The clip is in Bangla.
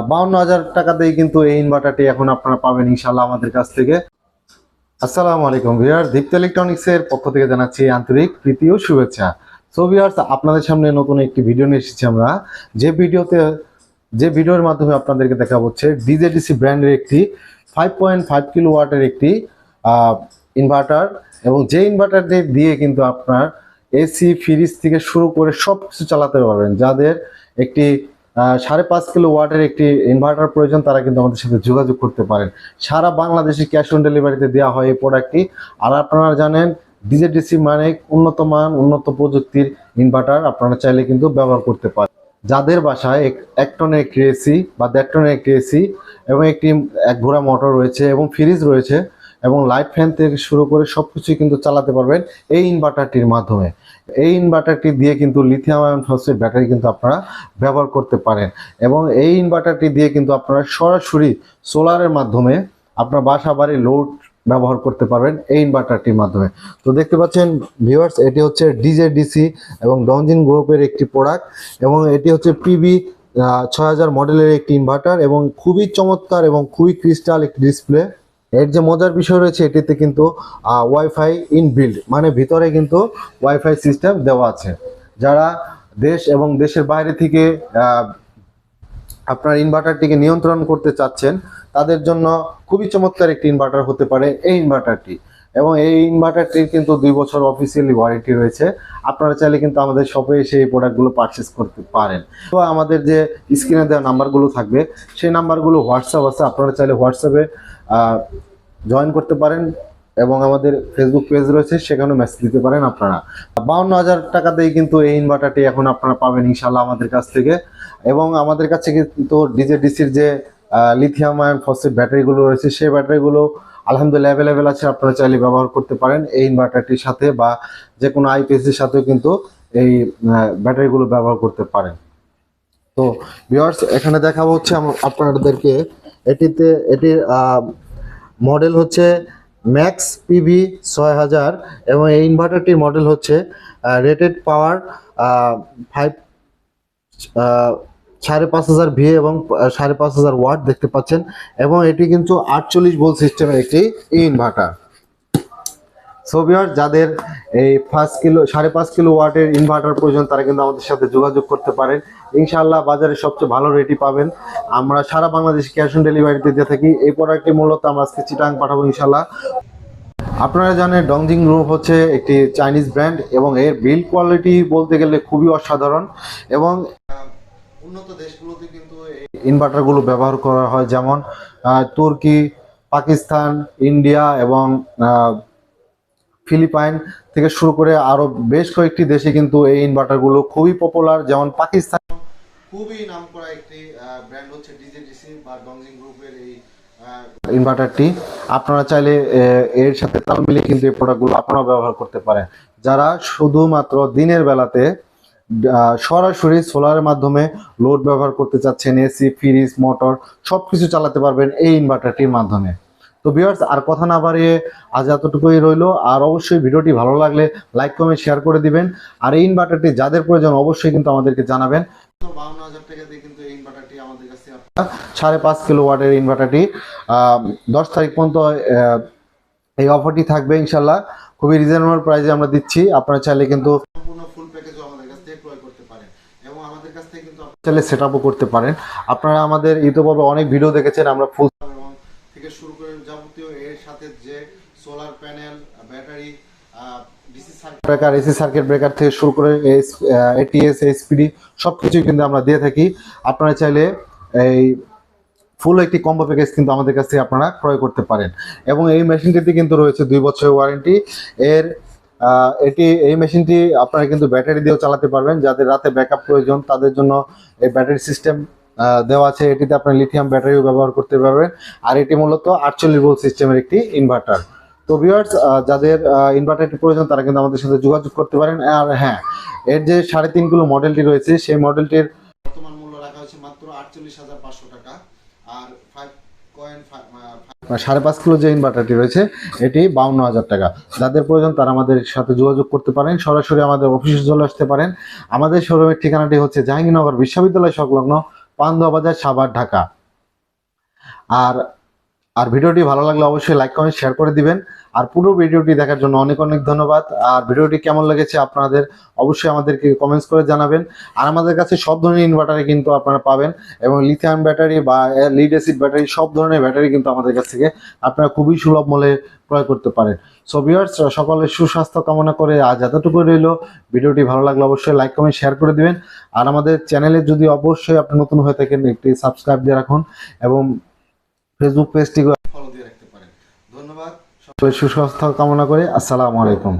52,000 টাকাতেই কিন্তু এই ইনভার্টারটি এখন আপনারা পাবেন ইনশাআল্লাহ আমাদের কাছ থেকে। আসসালামু আলাইকুম ভিউয়ার, দীপ্ত ইলেকট্রনিক্স এর পক্ষ থেকে জানাচ্ছি আন্তরিক প্রীতি ও শুভেচ্ছা। সো ভিউয়ার্স, আপনাদের সামনে নতুন একটি ভিডিও নিয়ে এসেছি আমরা, যে ভিডিওর মাধ্যমে আপনাদেরকে দেখাবো হচ্ছে ডিজেডিসি ব্র্যান্ডের একটি 5.5 কিলোওয়াটের একটি ইনভার্টার, এবং যে ইনভার্টারটি দিয়ে কিন্তু আপনার এসি ফ্রিজ থেকে শুরু করে সব কিছু চালাতে পারবেন। যাদের একটি 5.5 কিলোওয়াটের একটি ইনভার্টার প্রয়োজন তারা কিন্তু আমাদের সাথে যোগাযোগ করতে পারেন। সারা বাংলাদেশে ক্যাশ অন ডেলিভারিতে দেওয়া হয় এই প্রোডাক্টটি। আর আপনারা জানেন ডিজেডিসি মানে উন্নত প্রযুক্তির ইনভার্টার, আপনারা চাইলে কিন্তু ব্যবহার করতে পারেন। যাদের বাসায় 1 টনের একটি এসি বা 1.5 টনের একটি এসি এবং একটি 1 ঘোড়া মোটর রয়েছে এবং ফ্রিজ রয়েছে এবং লাইট ফ্যান থেকে শুরু করে সব কিছুই কিন্তু চালাতে পারবেন এই ইনভার্টারটির মাধ্যমে। এই ইনভার্টারটি দিয়ে কিন্তু লিথিয়াম আয়ন ফসফেট ব্যাটারি কিন্তু আপনারা ব্যবহার করতে পারেন, এবং এই ইনভার্টারটি দিয়ে কিন্তু আপনারা সরাসরি সোলারের মাধ্যমে আপনার বাসা বাড়ি লোড ব্যবহার করতে পারবেন এই ইনভার্টারটির মাধ্যমে। তো দেখতে পাচ্ছেন ভিউয়ার্স, এটি হচ্ছে ডিজেডিসি এবং ডংজিন গ্রুপের একটি প্রোডাক্ট, এবং এটি হচ্ছে পিবি 6000 মডেলের একটি ইনভার্টার, এবং খুবই চমৎকার এবং খুবই ক্রিস্টাল একটি ডিসপ্লে। এর যে মজার বিষয় রয়েছে, এটিতে কিন্তু ওয়াইফাই ইনবিল্ড, মানে ভিতরে কিন্তু ওয়াইফাই সিস্টেম দেওয়া আছে। যারা দেশ এবং দেশের বাইরে থেকে আপনার ইনভার্টারটিকে নিয়ন্ত্রণ করতে চাচ্ছেন তাদের জন্য খুবই চমৎকার একটি ইনভার্টার হতে পারে এই ইনভার্টারটি। এবং এই ইনভার্টারটির কিন্তু 2 বছর অফিসিয়ালি ওয়ারেন্টি রয়েছে। আপনারা চাইলে কিন্তু আমাদের শপে এসে এই প্রোডাক্টগুলো পারচেস করতে পারেন। তো আমাদের যে স্ক্রিনে দেওয়া নাম্বারগুলো থাকবে সেই নাম্বারগুলো হোয়াটসঅ্যাপ আছে, আপনারা চাইলে হোয়াটসঅ্যাপে জয়েন করতে পারেন, এবং আমাদের ফেসবুক পেজ রয়েছে সেখানেও মেসেজ দিতে পারেন আপনারা। 52,000 টাকাতেই কিন্তু এই ইনভার্টারটি এখন আপনারা পাবেন ইনশাআল্লাহ আমাদের কাছ থেকে। এবং আমাদের কাছে কিন্তু ডিজেডিসির যে লিথিয়াম আয়ন ফসফেট ব্যাটারিগুলো রয়েছে সেই ব্যাটারিগুলো আলহামদুলিল্লাহ অ্যাভেলেবেল আছে, আপনারা চাইলে ব্যবহার করতে পারেন এই ইনভার্টারটির সাথে, বা যে কোনো আইপিএসির সাথেও কিন্তু এই ব্যাটারিগুলো ব্যবহার করতে পারেন। তো ভিউয়ার্স, এখানে দেখাবো হচ্ছে আপনাদেরকে এটির মডেল হচ্ছে ম্যাক্স পিভি 6000, এবং এই ইনভার্টারটির মডেল হচ্ছে রেটেড পাওয়ার 5,500 ভি এবং 5,500 ওয়াট দেখতে পাচ্ছেন, এবং এটি কিন্তু 48 ভোল্ট সিস্টেমের একটি ইনভার্টার। সো ভিউয়ার্স, যাদের এই 5.5 কিলো ওয়াটের ইনভার্টার প্রয়োজন তারা কিন্তু আমাদের সাথে যোগাযোগ করতে পারেন। ইনশাআল্লাহ বাজারে সবচেয়ে ভালো রেটই পাবেন। আমরা সারা বাংলাদেশে ক্যাশ অন ডেলিভারিতে দিয়ে থাকি। এই প্রোডাক্টটি মূলত আমরা আজকে চিটাং পাঠাবো ইনশাআল্লাহ। আপনারা জানেন ডংজিং গ্রুপ হচ্ছে একটি চাইনিজ ব্র্যান্ড, এবং এর বিল্ড কোয়ালিটি বলতে গেলে খুবই অসাধারণ, এবং উন্নত দেশগুলোতে কিন্তু এই ইনভার্টারগুলো ব্যবহার করা হয়, যেমন তুর্কি, পাকিস্তান, ইন্ডিয়া এবং ফিলিপাইন থেকে শুরু করে আরো বেশ কয়েকটি দেশে কিন্তু এই ইনভার্টারগুলো খুবই পপুলার। যেমন পাকিস্তান খুবই নামকরা একটি ব্র্যান্ড হচ্ছে ডিজেডিসি বা ডংজিং গ্রুপের এই ইনভার্টারটি। আপনারা চাইলে এর সাথে তাল মিলিয়ে কিন্তু এই প্রোডাক্টগুলো আপনারা ব্যবহার করতে পারেন। যারা শুধুমাত্র দিনের বেলাতে সরাসরি সোলারের মাধ্যমে লোড ব্যবহার করতে চাচ্ছেন, এসি ফ্রিজ মোটর সবকিছু চালাতে পারবেন এই ইনভার্টারটির মাধ্যমে। তো ভিউয়ার্স, আর কথা না বাড়িয়ে আজ এতটুকুই রইলো। আর অবশ্যই ভিডিওটি ভালো লাগলে লাইক কমেন্ট শেয়ার করে দিবেন। আর এই ইনভার্টারটি যাদের প্রয়োজন অবশ্যই কিন্তু আমাদেরকে জানাবেন। 52,000 টাকা দিয়ে কিন্তু এই ইনভার্টারটি আমাদের কাছে 5.5 কিলো ওয়াটের ইনভার্টারটি 10 তারিখ পর্যন্ত এই অফারটি থাকবে ইনশাল্লাহ। খুবই রিজনেবল প্রাইসে আমরা দিচ্ছি। আপনারা চাইলে কিন্তু সম্পূর্ণ ফুল প্যাকেজও আমাদের কাছ থেকে ক্রয় করতে পারেন, এবং আমাদের কাছ থেকে কিন্তু চাইলে সেটআপও করতে পারেন। আপনারা আমাদের ইউটিউবে অনেক ভিডিও দেখেছেন, আমরা ফুল থেকে শুরু করে যাবতীয় এর সাথে যে solar panel, battery, DC circuit breaker, AC circuit breaker থেকে শুরু করে এটিএস, এসপিডি সবকিছুই কিন্তু আমরা দিয়ে থাকি। আপনারা চাইলে এই ফুল একটি কম্বো প্যাকেজ কিন্তু আমাদের কাছ থেকে আপনারা ক্রয় করতে পারেন। এবং এই মেশিনটিতে কিন্তু রয়েছে 2 বছরের ওয়ারেন্টি। এই মেশিনটি আপনারা কিন্তু ব্যাটারি দিয়েও চালাতে পারবেন। যাদের রাতে ব্যাকআপ প্রয়োজন তাদের জন্য এই ব্যাটারি সিস্টেম দেওয়া আছে। এটিতে আপনি লিথিয়াম ব্যাটারিও ব্যবহার করতে পারবেন। আর এটি মূলত 48 ভোল্ট সিস্টেমের একটি ইনভার্টার। তো ভিউয়ার্স, যাদের ইনভার্টারটি প্রয়োজন তারা কিন্তু আমাদের সাথে যোগাযোগ করতে পারেন। আর হ্যাঁ, এর যে 3.5 কিলো মডেলটি রয়েছে সেই মডেলটির বর্তমান মূল্য রাখা হচ্ছে মাত্র 48,500 টাকা। আর 5.5 কিলো যে ইনভার্টারটি রয়েছে এটি 52,000 টাকা। যাদের প্রয়োজন তারা আমাদের সাথে যোগাযোগ করতে পারেন, সরাসরি আমাদের অফিসে চলে আসতে পারেন। আমাদের শোরুমের ঠিকানাটি হচ্ছে জাহাঙ্গীরনগর বিশ্ববিদ্যালয় সংলগ্ন পান্ডুয়া বাজার, সাভার, ঢাকা। আর আর ভিডিওটি ভালো লাগলে অবশ্যই লাইক কমেন্ট শেয়ার করে দিবেন। আর পুরো ভিডিওটি দেখার জন্য অনেক অনেক ধন্যবাদ। আর ভিডিওটি কেমন লেগেছে আপনাদের অবশ্যই আমাদেরকে কমেন্টস করে জানাবেন। আর আমাদের কাছে সব ধরনের ইনভার্টারে কিন্তু আপনারা পাবেন, এবং লিথিয়াম ব্যাটারি বা লিড অ্যাসিড ব্যাটারি সব ধরনের ব্যাটারি কিন্তু আমাদের কাছ থেকে আপনারা খুবই সুলভ মূল্যে ক্রয় করতে পারেন। সো ভিউয়ার্স, সকলের সুস্বাস্থ্য কামনা করে আজ এতটুকু রইল। ভিডিওটি ভালো লাগলে অবশ্যই লাইক কমেন্ট শেয়ার করে দিবেন। আর আমাদের চ্যানেলে যদি অবশ্যই আপনি নতুন হয়ে থাকেন একটি সাবস্ক্রাইব দিয়ে রাখুন, এবং ফেসবুক পেজটি ফলো দিয়ে রাখতে পারেন। ধন্যবাদ, সকলের সুস্বাস্থ্য কামনা করে আসসালামু আলাইকুম।